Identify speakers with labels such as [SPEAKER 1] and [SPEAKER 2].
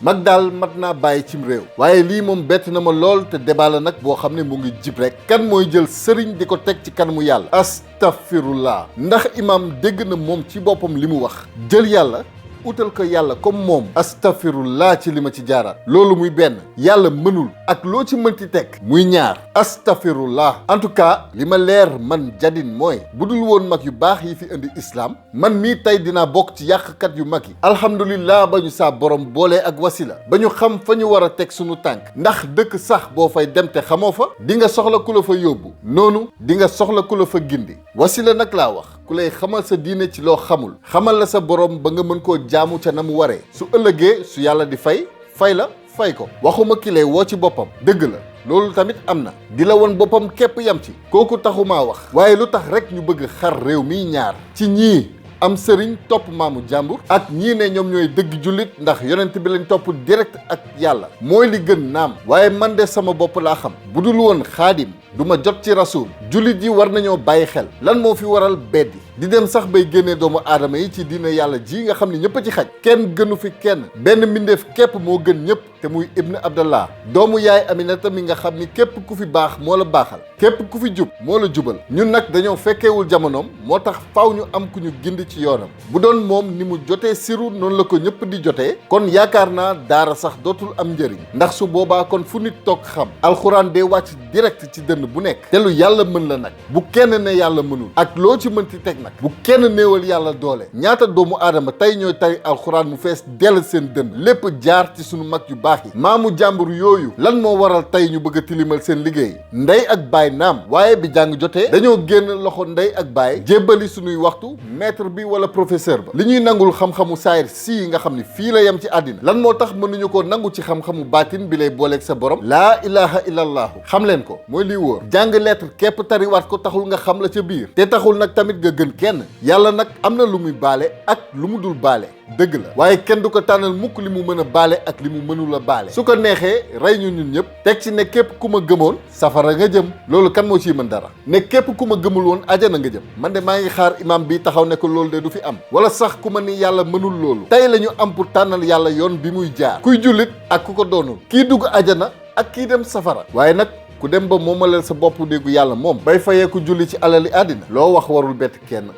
[SPEAKER 1] mag daal mat naa bàyyi cim réew waaye lii moom bett na ma lool te débat la nag boo xam ne mu ngi jib rek kan mooy jël sëriñ di ko teg ci kanamu yàlla astafirullah ndax imam dégg na moom ci boppam li mu wax jël yàlla utal ko yàlla comme moom astafirullah ci li ma ci jaaraat loolu muy benn yàlla mënul ak loo ci mënti teg muy ñaar astafirullah en tout cas li ma leer man Diadine mooy bu dul woon mag yu baax yi fi indi islam man mii tey dinaa bokk ci yàqkat yu mag yi alhamdulillah ba ñu saa borom boolee ak wasila ba ñu xam fa ñu war a teg sunu tànk ndax dëkk sax boo fay dem te xamoo fa di nga soxla ku la fa yóbbu noonu di nga soxla ku la fa gindi wasila nag laa wax ku lay xamal sa diine ci loo xamul xamal la sa borom ba nga mën koo jaamu ca na mu waree su ëllëgee su yàlla di fay la fay ko waxuma ki lay woo ci boppam dëgg la loolu tamit am na di la woon boppam képp yam ci kooku taxumaa wax waaye lu tax rek ñu bëgg xar réew mi ñaar ci ñii am sëriñ topp maamu jàmbur ak ñii ne ñoom ñooy dëgg jullit ndax yonent bi lañ topp direct ak yàlla mooy li gën naam waaye man de sama bopp laa xam bu dul woon xaadim du ma jot ci rasul jullit yi war nañoo bàyyi xel lan moo fi waral beddi di dem sax bay génnee doomu aadama yi ci diina yàlla ji nga xam ne ñëpp a ci xaj kenn gënu fi kenn benn mbindeef képp moo gën ñëpp te muy ibn abdallah doomu yaay aminata mi nga xam ni képp ku fi baax moo la baaxal képp ku fi jub moo la jubal ñun nag dañoo fekkeewul jamonoom moo tax faaw ñu am ku ñu gindi ci yoonam bu doon moom ni mu jotee siru noonu la ko ñëpp di jotee kon yaakaar naa daara sax dootul am njëriñ ndax su boobaa kon fu nit toog xam alxuraan dee wàcc direct ci dënn bu nekk te lu yàlla mën la nag bu kenn ne yàlla mënul ak loo ci mënti teg nag bu kenn néewal yàlla doole ñaata doomu aadama tey ñooy tari alxuraan mu fees dell seen dënn lépp jaar ci sunu mag yu baax yi maamu jàmbur yooyu lan moo waral tey ñu bëgg a tilimal seen liggéey ndey ak baay naam waaye bi jàng jotee dañoo génn loxo ndey ak baay jébbali sunuy waxtu maître bi wala professeur ba li ñuy nangul xam-xamu saayir sii nga xam ni fii la yem ci àddina lan moo tax mënuñu ko nangu ci xam-xamu baatin bi lay booleeg sa borom laa ilaha illallahu xam leen ko mooy lii wóor jàng lettre képp tariwaat ko taxul nga xam la ca biir te taxul nag tamit nga gën kenn yàlla nag am na lu muy baale ak lu mu dul baale dëgg la waaye kenn du ko tànnal mukk li mu mën a baale ak li mu mënul a baale su ko neexee rey ñu ñun ñëpp teg ci ne képp ku ma gëmoon safara nga jëm loolu kan moo ciy mën dara ne képp ku ma gëmul woon ajana nga jëm man de maa ngi xaar imam bi taxaw ne ko loolu de du fi am wala sax ku ma ni yàlla mënul loolu tey la ñu am pour tànnal yàlla yoon bi muy jaar kuy jullit ak ku ko doonul kii dugg ajana ak kii dem safara waaye nag ku dem ba moomaleel sa bopp déggu yàlla moom bay fayee ku julli ci alali àddina loo wax warul bett kenn